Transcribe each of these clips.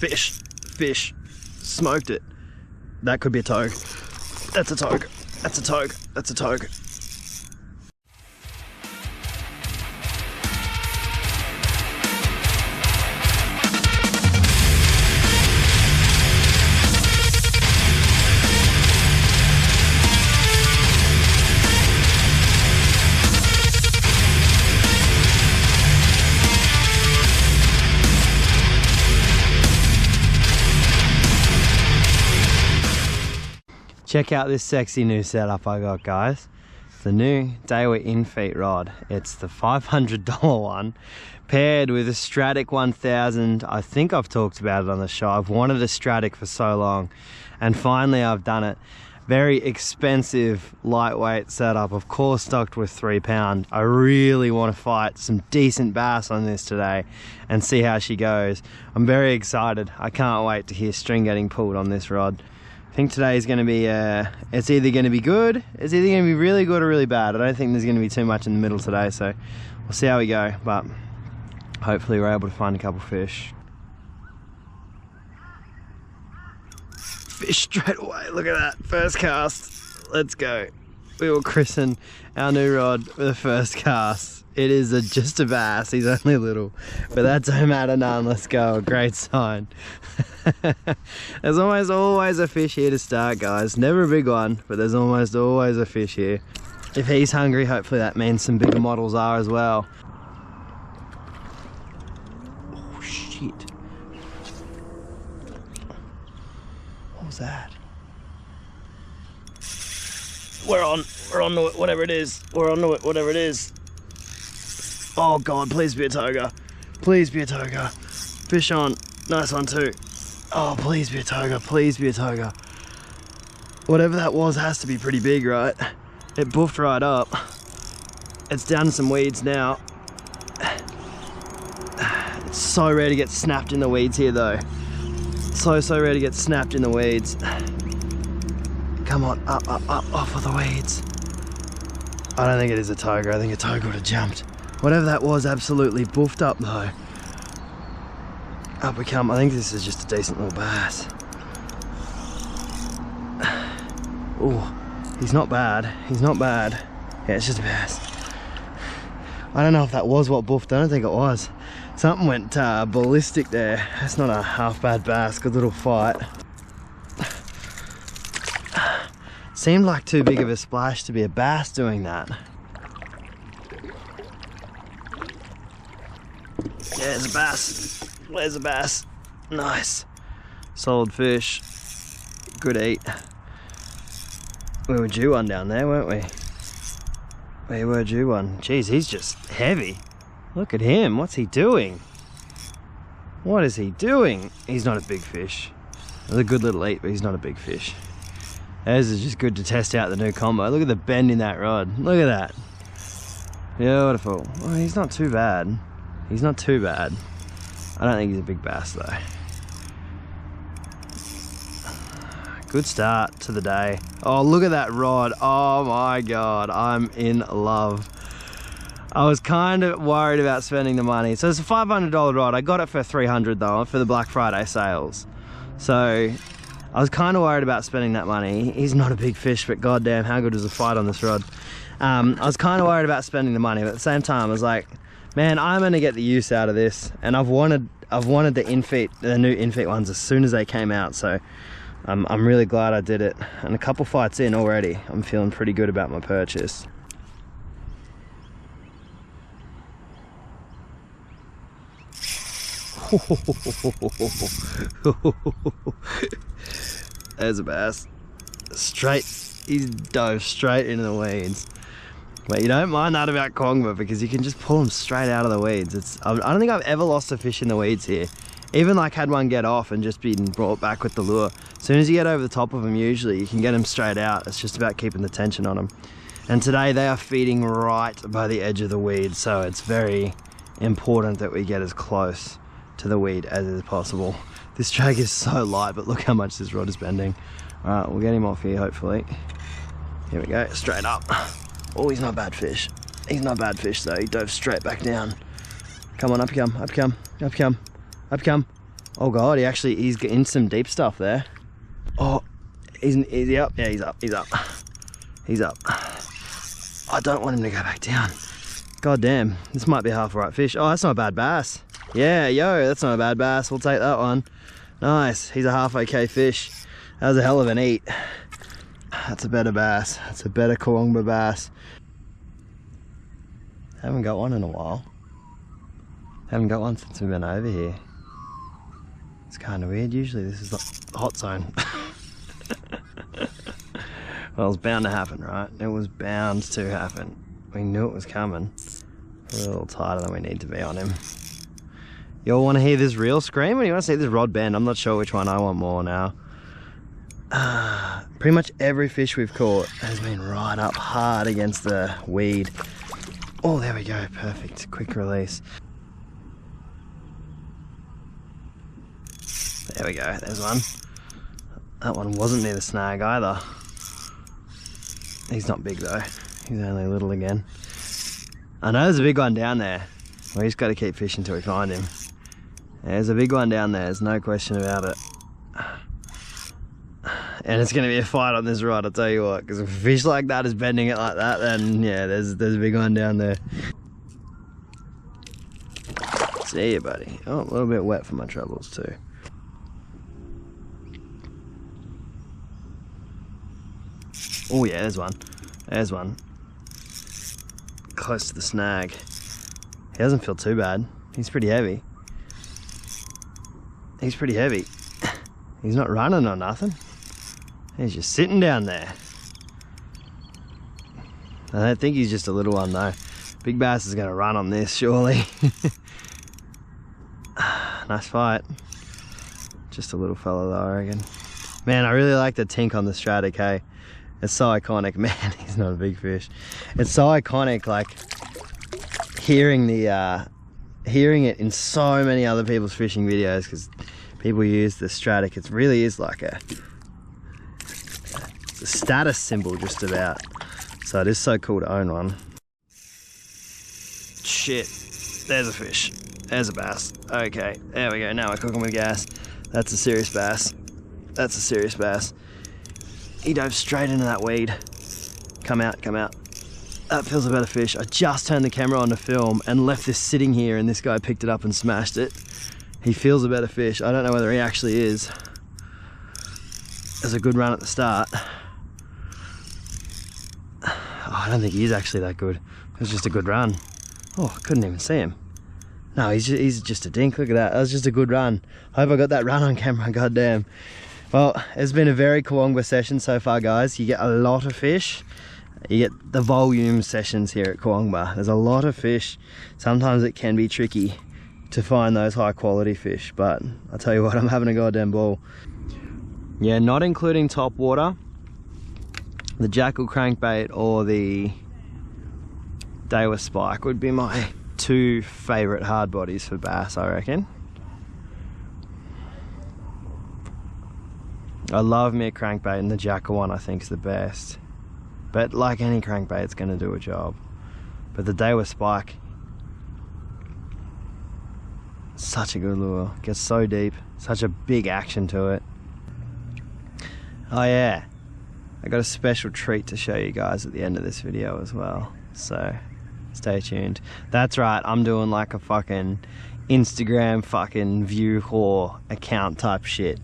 Fish, fish, smoked it. That could be a togue. That's a togue, that's a togue, that's a togue. Check out this sexy new setup I got, guys. It's the new Daiwa Infeet rod. It's the $500 one, paired with a Stradic 1000. I think I've talked about it on the show. I've wanted a Stradic for so long, and finally I've done it. Very expensive, lightweight setup, of course stocked with 3 pound. I really want to fight some decent bass on this today and see how she goes. I'm very excited. I can't wait to hear string getting pulled on this rod. I think today is going to be, it's either going to be good, it's either going to be really good or really bad. I don't think there's going to be too much in the middle today, so we'll see how we go, but hopefully we're able to find a couple fish. Fish straight away, look at that, first cast, let's go. We will christen our new rod with the first cast. It is just a bass, he's only little, but that don't matter none, let's go, great sign. There's almost always a fish here to start, guys. Never a big one, but there's almost always a fish here. If he's hungry, hopefully that means some bigger models are as well. Oh shit. What was that? We're on to it, whatever it is. We're on to it, whatever it is. Oh God, please be a toga. Please be a toga. Fish on, nice one too. Oh, please be a toga, please be a toga. Whatever that was has to be pretty big, right? It boofed right up. It's down to some weeds now. It's so rare to get snapped in the weeds here though. So rare to get snapped in the weeds. Come on, up, off of the weeds. I don't think it is a toga, I think a toga would have jumped. Whatever that was absolutely boofed up though. Up we come. I think this is just a decent little bass. Oh, he's not bad. He's not bad. Yeah, it's just a bass. I don't know if that was what boofed. I don't think it was. Something went ballistic there. That's not a half bad bass. Good little fight. Seemed like too big of a splash to be a bass doing that. Yeah, there's a bass. There's a bass. Nice. Solid fish. Good eat. We were due one down there, weren't we? We were due one. Jeez, he's just heavy. Look at him. What's he doing? What is he doing? He's not a big fish. It's a good little eat, but he's not a big fish. This is just good to test out the new combo. Look at the bend in that rod. Look at that. Beautiful. Well, he's not too bad. He's not too bad. I don't think he's a big bass though. Good start to the day. Oh, look at that rod. Oh my God, I'm in love. I was kind of worried about spending the money. So it's a $500 rod. I got it for $300 though, for the Black Friday sales. So I was kind of worried about spending that money. He's not a big fish, but goddamn, how good is the fight on this rod? I was kind of worried about spending the money, but at the same time, I was like, man, I'm gonna get the use out of this, and I've wanted the Infeet, the new Infeet ones, as soon as they came out. So I'm really glad I did it. And a couple fights in already, I'm feeling pretty good about my purchase. There's a bass. Straight, he's dove straight into the weeds. But you don't mind that about Kongba because you can just pull them straight out of the weeds. I don't think I've ever lost a fish in the weeds here. Even like had one get off and just been brought back with the lure. As soon as you get over the top of them, usually you can get them straight out. It's just about keeping the tension on them. And today they are feeding right by the edge of the weed, so it's very important that we get as close to the weed as is possible. This drag is so light, but look how much this rod is bending. All right, we'll get him off here hopefully. Here we go, straight up. Oh, he's not a bad fish. He's not a bad fish though. He dove straight back down. Come on, up you come, up you come, up you come, up you come. Oh God, he's getting some deep stuff there. Oh, is he up? Yeah, he's up. He's up. I don't want him to go back down. God damn, this might be a half right fish. Oh, that's not a bad bass. Yeah, yo, that's not a bad bass. We'll take that one. Nice, he's a half okay fish. That was a hell of an eat. That's a better bass. That's a better Kawongba bass. Haven't got one in a while. Haven't got one since we've been over here. It's kind of weird. Usually this is the hot zone. Well, it was bound to happen, right? It was bound to happen. We knew it was coming. We're a little tighter than we need to be on him. You all want to hear this reel scream, or do you want to see this rod bend? I'm not sure which one I want more now. Pretty much every fish we've caught has been right up hard against the weed. Oh, there we go. Perfect. Quick release. There we go. There's one. That one wasn't near the snag either. He's not big though. He's only little again. I know there's a big one down there. We just got to keep fishing till we find him. There's a big one down there. There's no question about it. And it's going to be a fight on this rod, I'll tell you what. Because if a fish like that is bending it like that, then yeah, there's a big one down there. See you, buddy. Oh, a little bit wet for my troubles too. Oh yeah, there's one. There's one. Close to the snag. He doesn't feel too bad. He's pretty heavy. He's pretty heavy. He's not running or nothing. He's just sitting down there. I don't think he's just a little one though. Big bass is gonna run on this, surely. Nice fight. Just a little fella though, I reckon. Man, I really like the tink on the Stradic, hey? It's so iconic. Man, he's not a big fish. It's so iconic, like hearing it in so many other people's fishing videos, because people use the Stradic. It really is like it's a status symbol just about. So it is so cool to own one. Shit, there's a fish. There's a bass. Okay, there we go. Now we're cooking with gas. That's a serious bass. That's a serious bass. He dove straight into that weed. Come out, come out. That feels a better fish. I just turned the camera on to film and left this sitting here, and this guy picked it up and smashed it. He feels a better fish. I don't know whether he actually is. There's a good run at the start. Oh, I don't think he's actually that good. It was just a good run. Oh, I couldn't even see him. No, he's just a dink. Look at that. That was just a good run. I hope I got that run on camera. Goddamn. Well, it's been a very Kawongba session so far, guys. You get a lot of fish. You get the volume sessions here at Kawongba. There's a lot of fish. Sometimes it can be tricky to find those high quality fish, but I'll tell you what, I'm having a goddamn ball. Yeah, not including top water, the jackal crankbait or the Daiwa spike would be my two favourite hard bodies for bass, I reckon. I love me a crankbait, and the jackal one I think is the best. But like any crankbait, it's going to do a job. But the Daiwa spike, such a good lure. Gets so deep, such a big action to it. Oh yeah, I got a special treat to show you guys at the end of this video as well. So stay tuned. That's right, I'm doing like a fucking Instagram fucking view whore account type shit.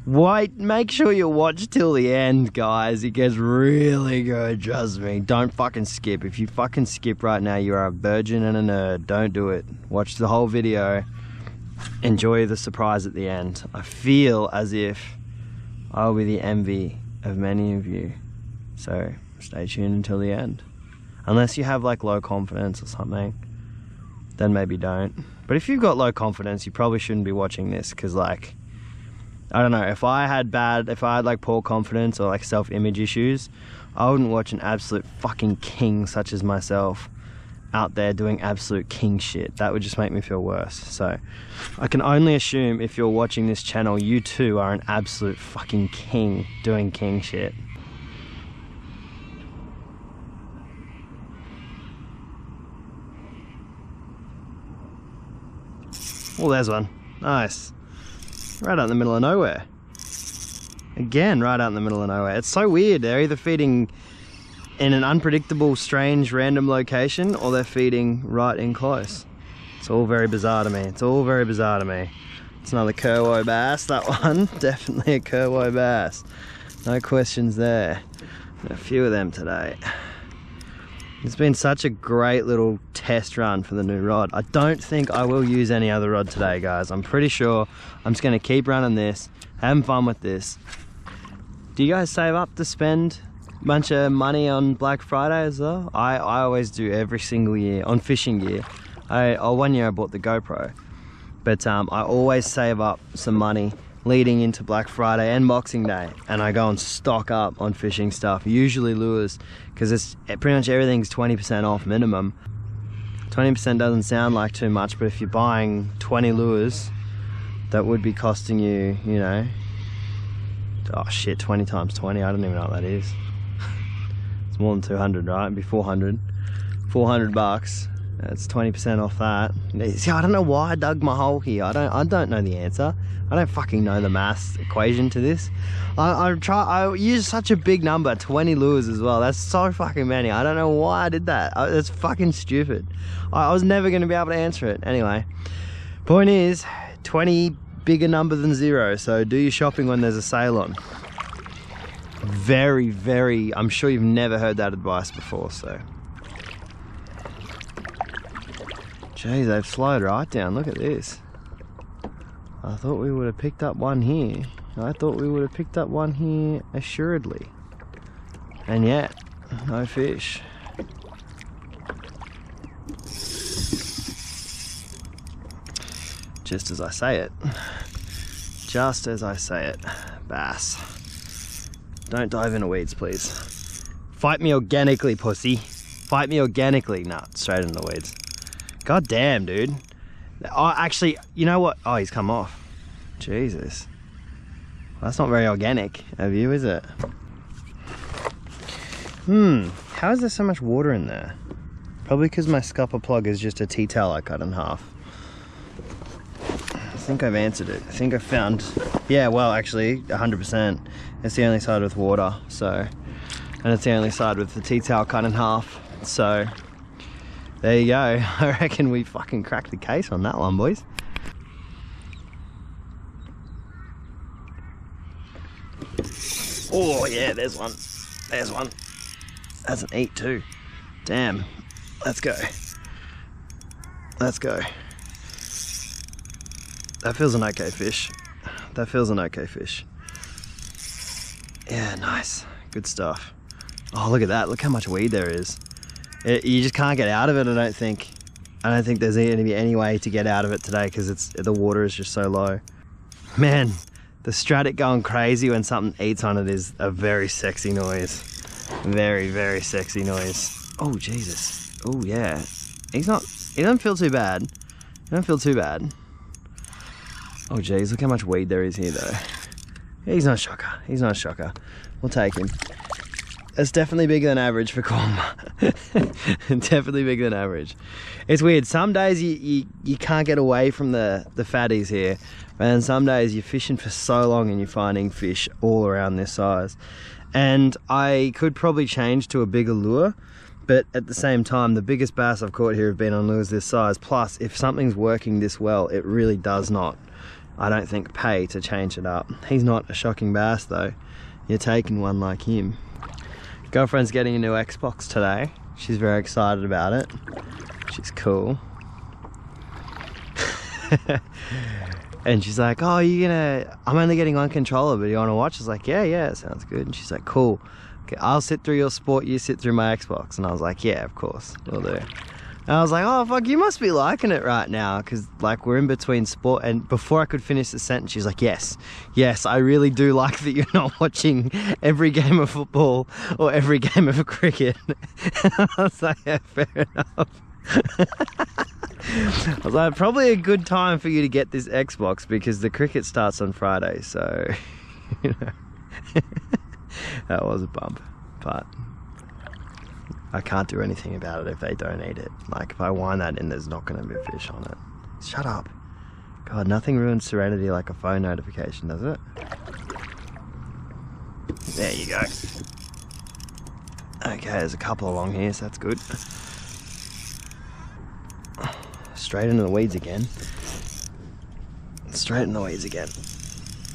Wait, make sure you watch till the end, guys. It gets really good, trust me. Don't fucking skip. If you fucking skip right now, you are a virgin and a nerd. Don't do it. Watch the whole video. Enjoy the surprise at the end. I feel as if I will be the envy of many of you. So stay tuned until the end. Unless you have like low confidence or something, then maybe don't. But if you've got low confidence, you probably shouldn't be watching this, because like, I don't know, if I had like poor confidence or like self-image issues, I wouldn't watch an absolute fucking king such as myself out there doing absolute king shit. That would just make me feel worse. So I can only assume if you're watching this channel, you too are an absolute fucking king doing king shit. Oh, there's one. Nice. Right out in the middle of nowhere. Again, right out in the middle of nowhere. It's so weird. They're either feeding in an unpredictable, strange, random location, or they're feeding right in close. It's all very bizarre to me. It's all very bizarre to me. It's another Kerwo bass, that one. Definitely a Kerwo bass. No questions there. A few of them today. It's been such a great little test run for the new rod. I don't think I will use any other rod today, guys. I'm pretty sure I'm just gonna keep running this, having fun with this. Do you guys save up to spend a bunch of money on Black Friday as well? I always do every single year on fishing gear. One year I bought the GoPro, but I always save up some money leading into Black Friday and Boxing Day, and I go and stock up on fishing stuff, usually lures, because it's pretty much everything's 20% off minimum. 20% doesn't sound like too much, but if you're buying 20 lures, that would be costing you, you know, oh shit, 20 times 20, I don't even know what that is. It's more than 200, right? It'd be 400. 400 bucks. That's 20% off that. See, I don't know why I dug my hole here. I don't know the answer. I don't fucking know the maths equation to this. I use such a big number, 20 lures as well. That's so fucking many. I don't know why I did that. That's fucking stupid. I was never going to be able to answer it. Anyway, point is, 20 bigger number than 0. So do your shopping when there's a sale on. Very, very, I'm sure you've never heard that advice before, so. Jeez, they've slowed right down. Look at this. I thought we would have picked up one here. I thought we would have picked up one here assuredly. And yet, no fish. Just as I say it. Just as I say it. Bass. Don't dive into weeds, please. Fight me organically, pussy. Fight me organically. Nah, straight into the weeds. God damn, dude. Oh, actually, you know what? Oh, he's come off. Jesus. Well, that's not very organic of you, is it? How is there so much water in there? Probably because my scupper plug is just a tea towel I cut in half. I think I've answered it. I think I found, yeah, well, actually, 100%. It's the only side with water, so, and it's the only side with the tea towel cut in half, so. There you go. I reckon we fucking cracked the case on that one, boys. Oh yeah, there's one. There's one. That's an 8 too. Damn. Let's go. Let's go. That feels an okay fish. That feels an okay fish. Yeah, nice. Good stuff. Oh, look at that. Look how much weed there is. You just can't get out of it, I don't think. I don't think there's going to be any way to get out of it today because the water is just so low. Man, the Stradic going crazy when something eats on it is a very sexy noise. Very, very sexy noise. Oh, Jesus. Oh, yeah. He doesn't feel too bad. He doesn't feel too bad. Oh, geez, look how much weed there is here, though. He's not a shocker. He's not a shocker. We'll take him. It's definitely bigger than average for Corma. Definitely bigger than average. It's weird. Some days you can't get away from the fatties here. And some days you're fishing for so long and you're finding fish all around this size. And I could probably change to a bigger lure. But at the same time, the biggest bass I've caught here have been on lures this size. Plus, if something's working this well, it really does not, I don't think, pay to change it up. He's not a shocking bass though. You're taking one like him. Girlfriend's getting a new Xbox today. She's very excited about it. She's cool. And she's like, oh, I'm only getting one controller, but you want to watch? I was like, yeah, sounds good. And she's like, cool. Okay, I'll sit through your sport, you sit through my Xbox. And I was like, yeah, of course, we'll do. And I was like, oh, fuck, you must be liking it right now. Because, like, we're in between sport. And before I could finish the sentence, she's like, yes, I really do like that you're not watching every game of football or every game of cricket. I was like, yeah, fair enough. I was like, probably a good time for you to get this Xbox because the cricket starts on Friday. So, you know, that was a bump. But I can't do anything about it if they don't eat it. Like, if I wind that in, there's not going to be a fish on it. Shut up. God, nothing ruins serenity like a phone notification, does it? There you go. Okay, there's a couple along here, so that's good. Straight into the weeds again. Straight in the weeds again.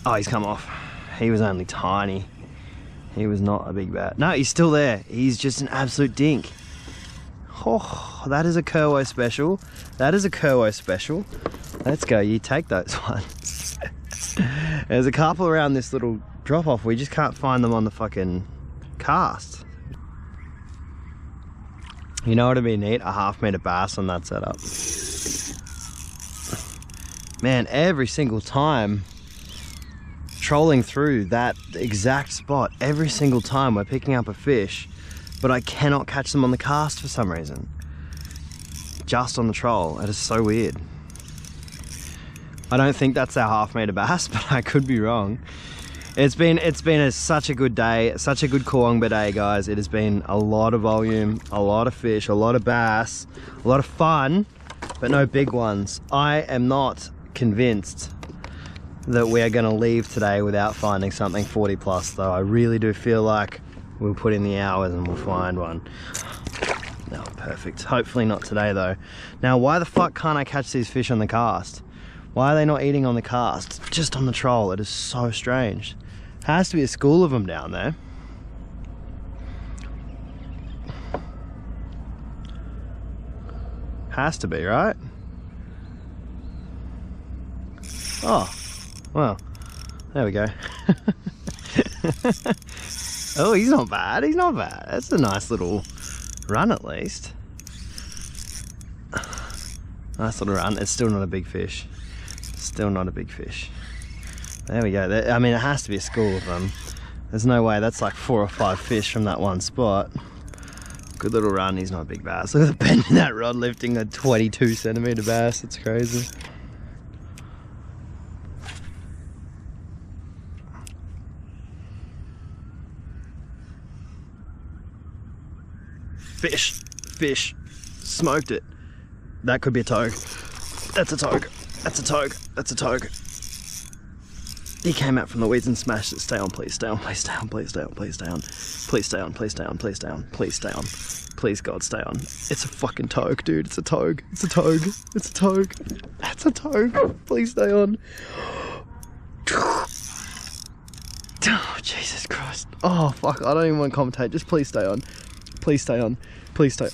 Oh, he's come off. He was only tiny. He was not a big bat. No, he's still there. He's just an absolute dink. Oh, that is a Kerwo special. That is a Kerwo special. Let's go, you take those ones. There's a couple around this little drop off. We just can't find them on the fucking cast. You know what would be neat? A 1/2 meter bass on that setup. Man, every single time trolling through that exact spot, every single time we're picking up a fish, but I cannot catch them on the cast for some reason. Just on the troll. It is so weird. I don't think that's our 1/2 meter bass, but I could be wrong. It's been such a good day, such a good Kooyongba day, guys. It has been a lot of volume, a lot of fish, a lot of bass, a lot of fun, but no big ones. I am not convinced that we are going to leave today without finding something 40 plus, though. I really do feel like we'll put in the hours and we'll find one. No, perfect. Hopefully not today, though. Now, why the fuck can't I catch these fish on the cast? Why are they not eating on the cast? Just on the troll. It is so strange. Has to be a school of them down there. Has to be, right? Oh, well, there we go. Oh, he's not bad. He's not bad. That's a nice little run, at least. Nice little run. It's still not a big fish. Still not a big fish. There we go. I mean, it has to be a school of them. There's no way. That's like 4 or 5 fish from that one spot. Good little run. He's not a big bass. Look at the bend in that rod lifting a 22 centimeter bass. It's crazy. Fish. Fish. Smoked it. That could be a togue. That's a togue. That's a togue. That's a togue. He came out from the weeds and smashed it. Stay on, please. Stay on, please. Stay on, please. Stay on, please. Stay on. Please stay on, please stay on, please stay on. Please stay on. Please, God, stay on. It's a fucking togue, dude. It's a togue. It's a togue. It's a togue. That's a togue. Please stay on. Oh, Jesus Christ. Oh, fuck. I don't even want to commentate. Just please stay on. Please stay on. Please stay on.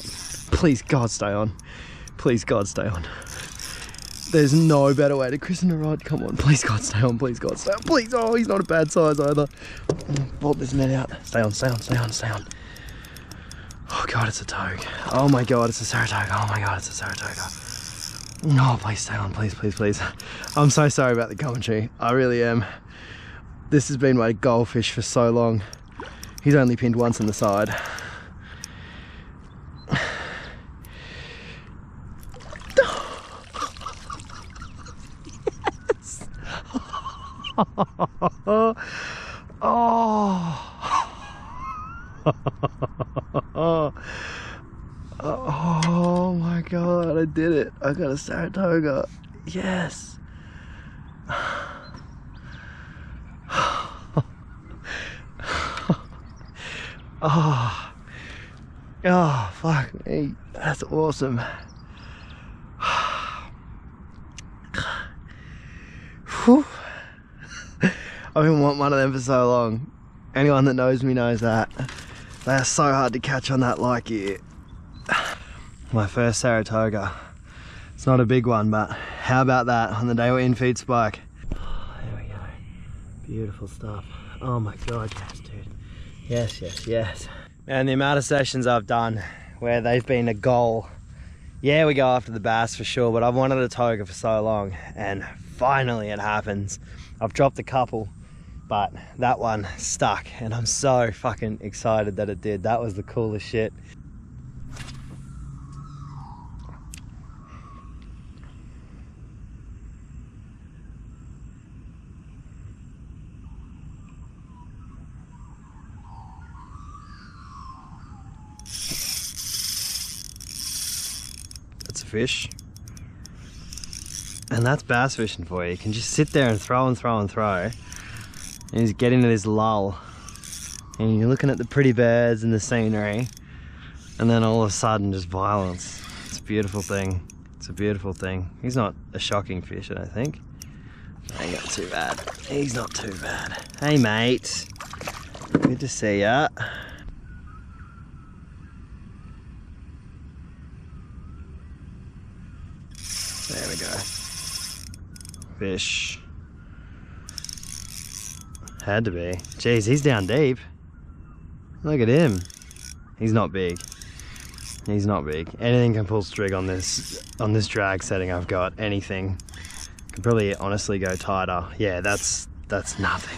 Please, God, stay on. Please, God, stay on. There's no better way to christen a rod. Come on, please, God, stay on. Please, God, stay on. Please. Oh, he's not a bad size either. Bolt this net out. Stay on, stay on, stay on, stay on. Oh, God, it's a togue. Oh, my God, it's a Saratoga. Oh, my God, it's a Saratoga. No, please stay on. Please, please, please. I'm so sorry about the commentary. I really am. This has been my goldfish for so long. He's only pinned once on the side. Oh. Oh my God, I did it. I got a Saratoga. Yes. Oh, fuck me. That's awesome. Whew. I've been wanting one of them for so long. Anyone that knows me knows that. They are so hard to catch on that like gear. My first Saratoga. It's not a big one, but how about that on the Daiwa Infeet spike? Oh, there we go. Beautiful stuff. Oh my God, yes, dude. Yes, yes, yes. And the amount of sessions I've done where they've been a goal. Yeah, we go after the bass for sure, but I've wanted a toga for so long, and finally it happens. I've dropped a couple, but that one stuck, and I'm so fucking excited that it did. That was the coolest shit. That's a fish. And that's bass fishing for you. You can just sit there and throw and throw and throw. And you get into this lull. And you're looking at the pretty birds and the scenery. And then all of a sudden, just violence. It's a beautiful thing. It's a beautiful thing. He's not a shocking fish, I don't think. Ain't not too bad. He's not too bad. Hey, mate. Good to see ya. There we go. Fish. Had to be. Jeez, he's down deep. Look at him. He's not big. He's not big. Anything can pull strig on this drag setting I've got. Anything. Could probably honestly go tighter. Yeah, that's nothing.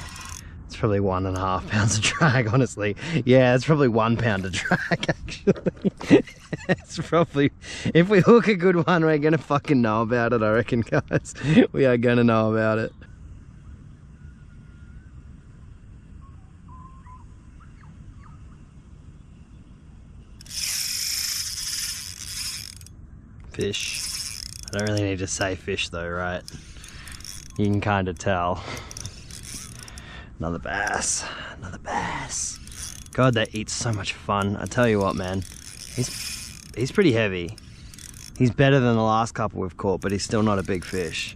It's probably 1.5 pounds of drag, honestly. Yeah, it's probably 1 pound of drag, actually. It's probably, if we hook a good one, we're gonna fucking know about it, I reckon, guys. We are gonna know about it. Fish. I don't really need to say fish though, right? You can kind of tell. Another bass. Another bass. God, they eat so much fun. I tell you what, man. He's pretty heavy. He's better than the last couple we've caught, but he's still not a big fish.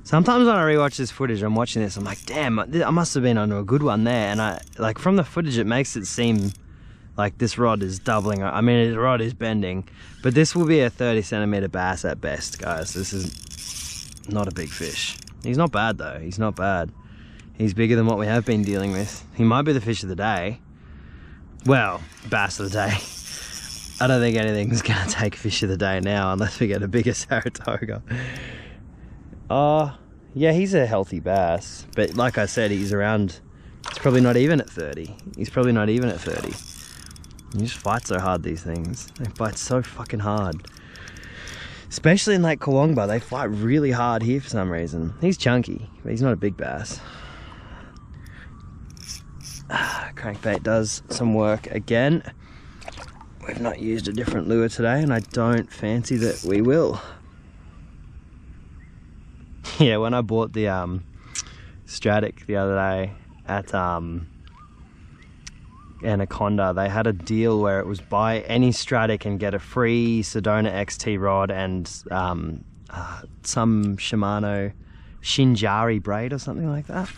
Sometimes when I rewatch this footage, I'm watching this, I'm like, damn, I must have been onto a good one there. And like from the footage, it makes it seem like this rod is doubling. I mean, the rod is bending, but this will be a 30 centimeter bass at best, guys. This is not a big fish. He's not bad though. He's not bad. He's bigger than what we have been dealing with. He might be the fish of the day. Well, bass of the day. I don't think anything's gonna take fish of the day now unless we get a bigger Saratoga. Yeah, he's a healthy bass, but like I said, he's probably not even at 30. He's probably not even at 30. You just fight so hard, these things. They fight so fucking hard. Especially in Lake Kawangba, they fight really hard here for some reason. He's chunky, but he's not a big bass. Crankbait does some work again. We've not used a different lure today, and I don't fancy that we will. Yeah, when I bought the Stradic the other day at Anaconda, they had a deal where it was buy any Stradic and get a free Sedona XT rod and some Shimano Shinjari braid or something like that.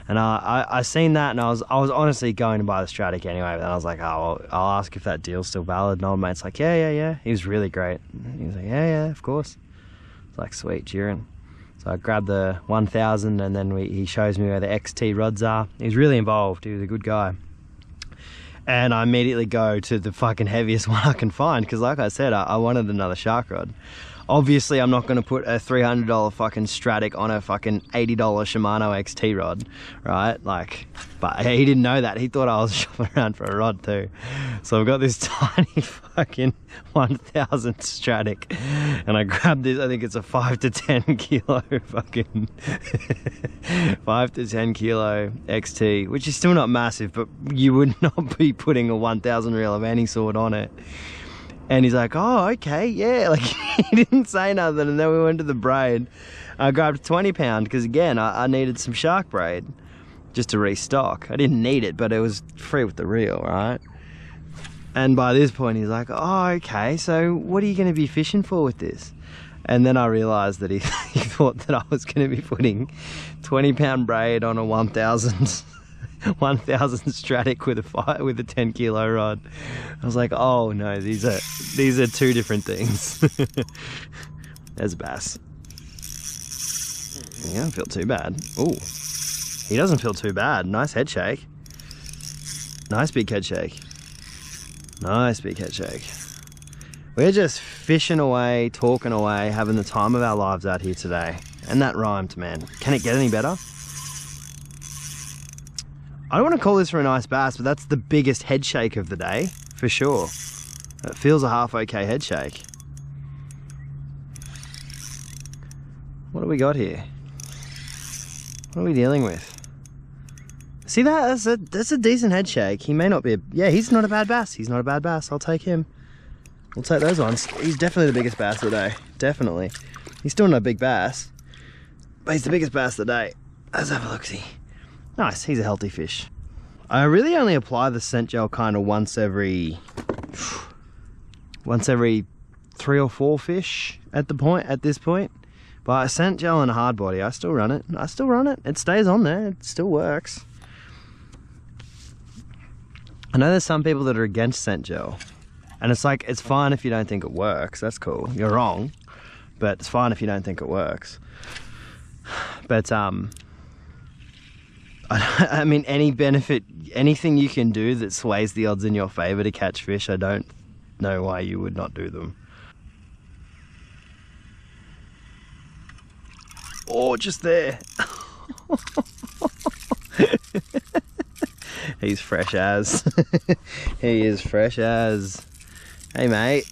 And I seen that, and I was honestly going to buy the Stradic anyway, but then I was like, oh, well, I'll ask if that deal's still valid. And old mate's like, yeah. He was really great. He was like, yeah, of course. It's like, sweet, cheering. So I grabbed the 1000, and then he shows me where the XT rods are. He was really involved. He was a good guy. And I immediately go to the fucking heaviest one I can find, because like I said, I wanted another shark rod. Obviously, I'm not going to put a $300 fucking Stradic on a fucking $80 Shimano XT rod, right? Like, but he didn't know that. He thought I was shopping around for a rod too. So I've got this tiny fucking 1000 Stradic, and I grabbed this. I think it's a 5 to 10 kilo fucking 5 to 10 kilo XT, which is still not massive, but you would not be putting a 1000 reel of any sort on it. And he's like, oh, okay, yeah. Like, he didn't say nothing. And then we went to the braid. I grabbed a 20 pound because, again, I needed some shark braid just to restock. I didn't need it, but it was free with the reel, right? And by this point, he's like, oh, okay, so what are you going to be fishing for with this? And then I realized that he thought that I was going to be putting 20 pound braid on a 1000 Stradic with a 10 kilo rod. I was like, oh no, these are two different things. There's a bass. He doesn't feel too bad. Ooh, he doesn't feel too bad. Nice head shake. Nice big head shake. Nice big head shake. We're just fishing away, talking away, having the time of our lives out here today. And that rhymed, man. Can it get any better? I don't want to call this for a nice bass, but that's the biggest head shake of the day, for sure. It feels a half okay head shake. What do we got here? What are we dealing with? See that? That's a decent head shake. He may not be yeah, he's not a bad bass. He's not a bad bass. I'll take him. We'll take those ones. He's definitely the biggest bass of the day. Definitely. He's still not a big bass, but he's the biggest bass of the day. Let's have a look-see. Nice, he's a healthy fish. I really only apply the scent gel kind of once every 3 or 4 fish at this point. But a scent gel and a hard body, I still run it. It stays on there, it still works. I know there's some people that are against scent gel. And it's like, it's fine if you don't think it works, that's cool. You're wrong, but it's fine if you don't think it works. But I mean, any benefit, anything you can do that sways the odds in your favor to catch fish, I don't know why you would not do them. Oh, just there. He's fresh as. He is fresh as. Hey, mate.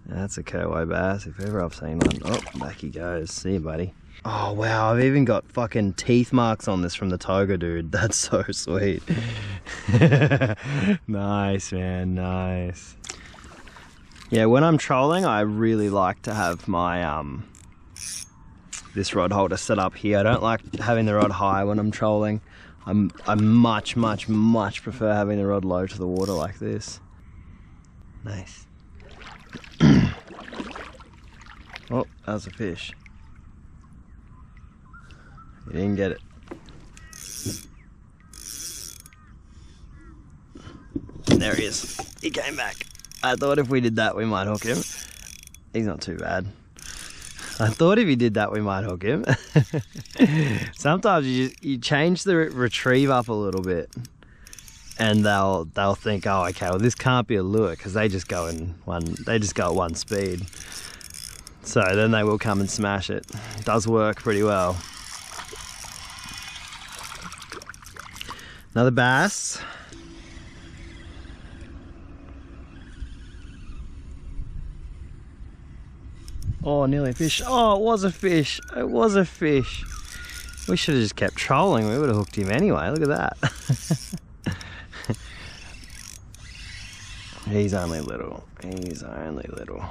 That's a Kowai bass, if ever I've seen one. Oh, back he goes. See you, buddy. Oh, wow, I've even got fucking teeth marks on this from the toga, dude. That's so sweet. Nice, man, nice. Yeah, when I'm trolling, I really like to have my this rod holder set up here. I don't like having the rod high when I'm trolling. I much prefer having the rod low to the water like this. Nice. Oh, that was a fish. You didn't get it. There he is. He came back. I thought if we did that, we might hook him. He's not too bad. I thought if you did that, we might hook him. Sometimes you change the retrieve up a little bit, and they'll think, oh, okay, well this can't be a lure because they just go at one speed. So then they will come and smash it. It does work pretty well. Another bass. Oh, nearly a fish. Oh, it was a fish. It was a fish. We should have just kept trolling. We would have hooked him anyway. Look at that. He's only little. He's only little.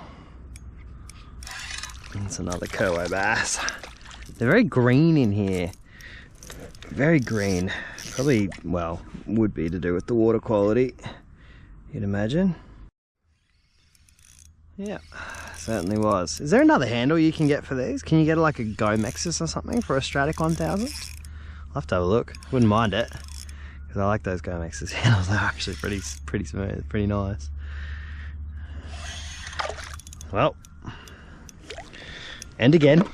It's another Kowai bass. They're very green in here. Very green. Probably, well, would be to do with the water quality, you'd imagine. Yeah, certainly was. Is there another handle you can get for these? Can you get like a Gomexus or something for a Stradic 1000? I'll have to have a look. Wouldn't mind it, because I like those Gomexus handles. They're actually pretty smooth, pretty nice. Well, and again.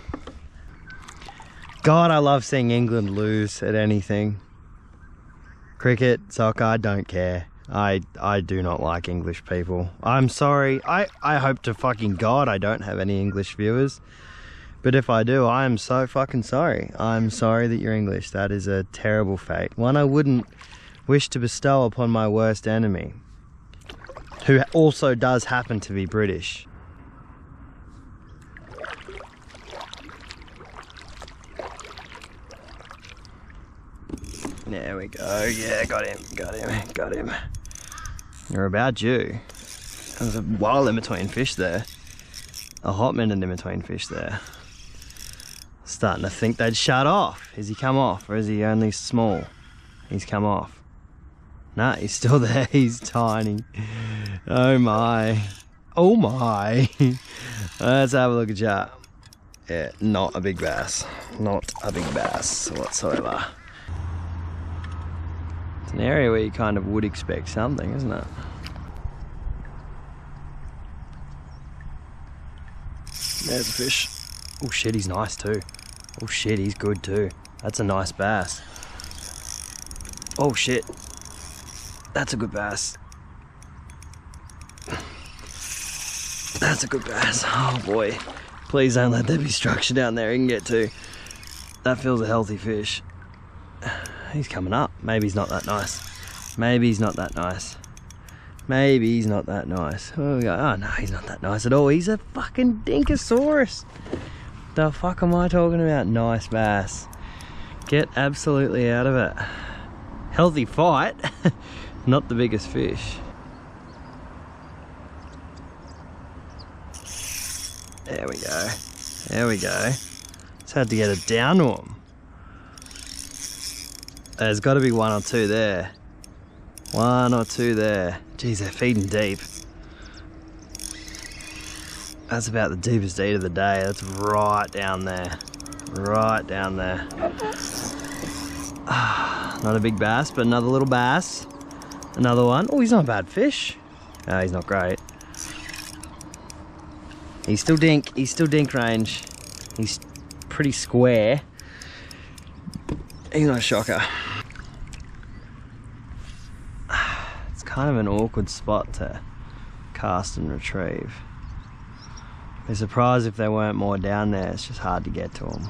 God, I love seeing England lose at anything. Cricket, soccer, I don't care. I do not like English people. I'm sorry. I hope to fucking God I don't have any English viewers. But if I do, I am so fucking sorry. I'm sorry that you're English. That is a terrible fate. One I wouldn't wish to bestow upon my worst enemy, who also does happen to be British. There we go. Yeah, got him. You're about due. There's a while in between fish there. A hot minute in between fish there. Starting to think they'd shut off. Has he come off, or is he only small? He's come off. Nah, he's still there. He's tiny. Oh my. Oh my. Let's have a look at that. Yeah, not a big bass. Not a big bass whatsoever. An area where you kind of would expect something, isn't it? There's a fish. Oh shit, he's nice too. Oh shit, he's good too. That's a nice bass. Oh shit. That's a good bass. That's a good bass. Oh boy. Please don't let there be structure down there he can get to. That feels a healthy fish. He's coming up. Maybe he's not that nice. Maybe he's not that nice. Maybe he's not that nice. Oh, no, he's not that nice at all. He's a fucking dinkosaurus. The fuck am I talking about? Nice bass. Get absolutely out of it. Healthy fight. Not the biggest fish. There we go. There we go. Just had to get it down to him. There's got to be one or two there. One or two there. Geez, they're feeding deep. That's about the deepest eat of the day. That's right down there. Right down there. Not a big bass, but another little bass. Another one. Oh, he's not a bad fish. No, he's not great. He's still dink range. He's pretty square. He's not a shocker. It's kind of an awkward spot to cast and retrieve. I'd be surprised if there weren't more down there. It's just hard to get to them.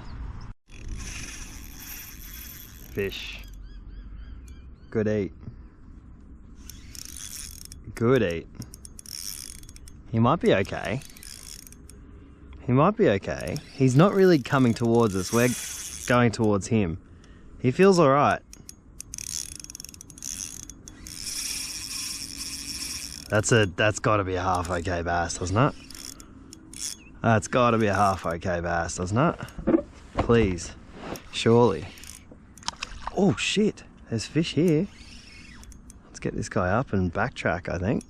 Fish. Good eat. Good eat. He might be okay. He might be okay. He's not really coming towards us. We're going towards him. He feels alright. That's gotta be a half okay bass, doesn't it? That's gotta be a half okay bass, doesn't it? Please. Surely. Oh shit, there's fish here. Let's get this guy up and backtrack, I think.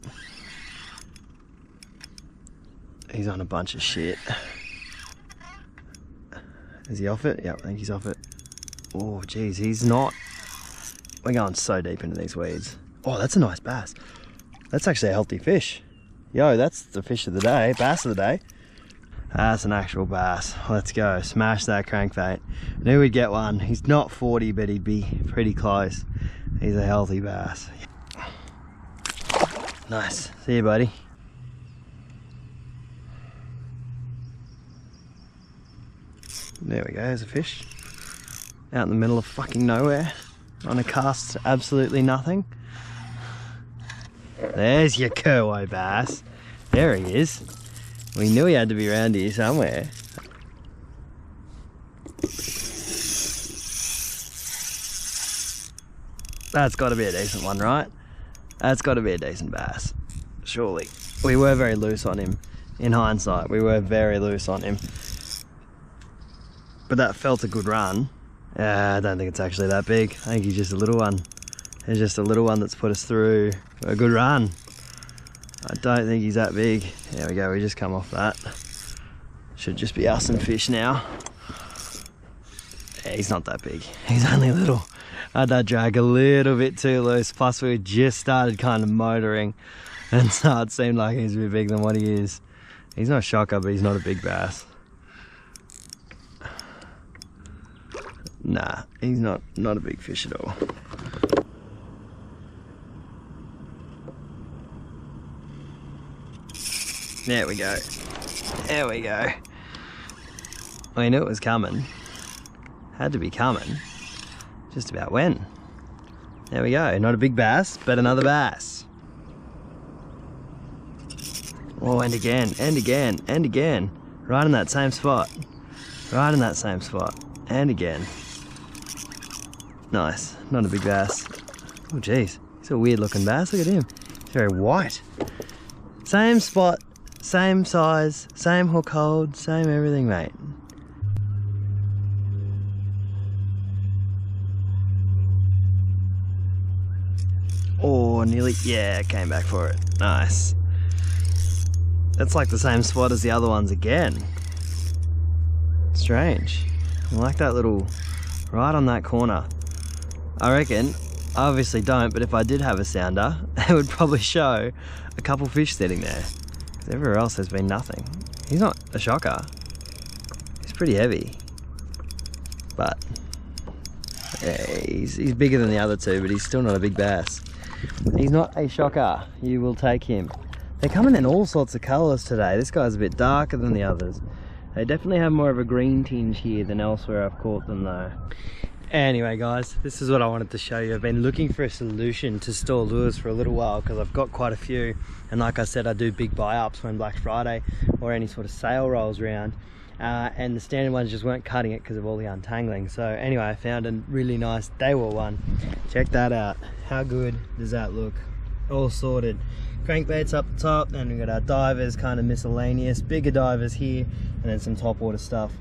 He's on a bunch of shit. Is he off it? Yep, I think he's off it. Oh geez, he's not. We're going so deep into these weeds. Oh, that's a nice bass. That's actually a healthy fish. Yo, that's the fish of the day, bass of the day. That's an actual bass. Let's go, smash that crankbait. Knew we'd get one. He's not 40, but he'd be pretty close. He's a healthy bass. Nice, see you buddy. There we go, there's a fish. Out in the middle of fucking nowhere. On a cast to absolutely nothing. There's your Kerway bass. There he is. We knew he had to be around here somewhere. That's got to be a decent one, right? That's got to be a decent bass. Surely. We were very loose on him. In hindsight, we were very loose on him. But that felt a good run. I don't think it's actually that big. I think he's just a little one. He's just a little one that's put us through a good run. I don't think he's that big. There we go, we just come off that. Should just be us and fish now. Yeah, he's not that big. He's only little. I had that drag a little bit too loose. Plus we just started kind of motoring. And so it seemed like he's a bit bigger than what he is. He's not a shocker, but he's not a big bass. Nah, he's not a big fish at all. There we go. There we go. We knew it was coming. Had to be coming. Just about when. There we go. Not a big bass, but another bass. Oh, and again, and again, and again. Right in that same spot. Right in that same spot. And again. Nice. Not a big bass. Oh, geez. He's a weird looking bass. Look at him. He's very white. Same spot. Same size, same hook hold, same everything, mate. Oh, nearly, yeah, came back for it. Nice. That's like the same spot as the other ones again. Strange. I like that little, right on that corner. I reckon, I obviously don't, but if I did have a sounder, it would probably show a couple fish sitting there. Everywhere else there's been nothing. He's not a shocker. He's pretty heavy. But yeah, he's bigger than the other two, but he's still not a big bass. He's not a shocker. You will take him. They're coming in all sorts of colours today. This guy's a bit darker than the others. They definitely have more of a green tinge here than elsewhere I've caught them though. Anyway guys, this is what I wanted to show you. I've been looking for a solution to store lures for a little while because I've got quite a few, and like I said, I do big buy-ups when Black Friday or any sort of sale rolls around, and the standard ones just weren't cutting it because of all the untangling. So anyway, I found a really nice Daiwa one. Check that out. How good does that look? all sorted. Crankbaits up the top, then we've got our divers, kind of miscellaneous, bigger divers here, and then some top water stuff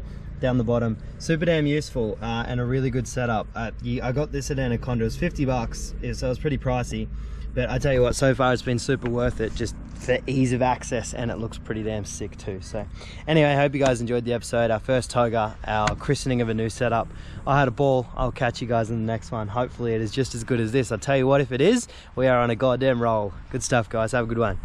down the bottom. Super damn useful, and a really good setup. I got this at Anaconda. It was 50 bucks, so it was pretty pricey, but I tell you what, so far it's been super worth it, just for ease of access, and it looks pretty damn sick too. So anyway, I hope you guys enjoyed the episode, our first toga, our christening of a new setup. I had a ball. I'll catch you guys in the next one. Hopefully it is just as good as this. I'll tell you what, if it is, we are on a goddamn roll. Good stuff, guys. Have a good one.